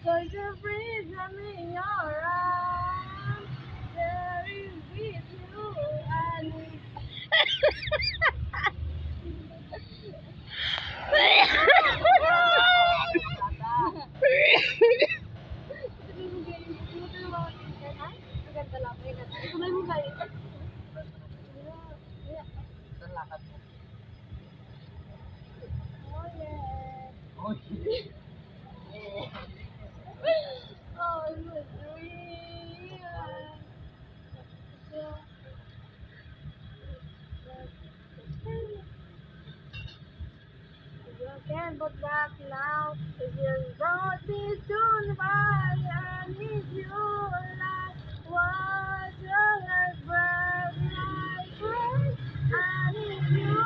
Cause the freedom in your arms, there is with you and can't go back now. If you don't be soon by, I need you like what your breath like rain. I need you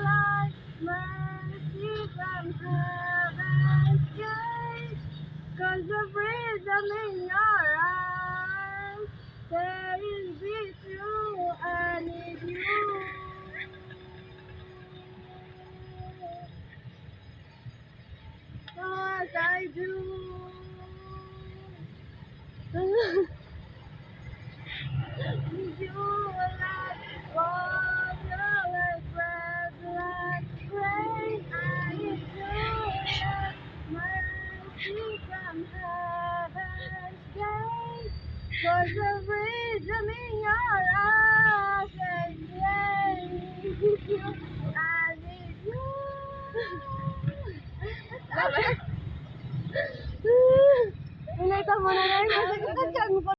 like mercy from heaven's gate. 'Cause the freedom in your eyes, there is with you. I need you. What I do. Need you like water and breath like rain. I need you like mercy from heaven's gate. 'Cause the freedom in your eyes and with you. I need you. Pinay ka muna na yun kasi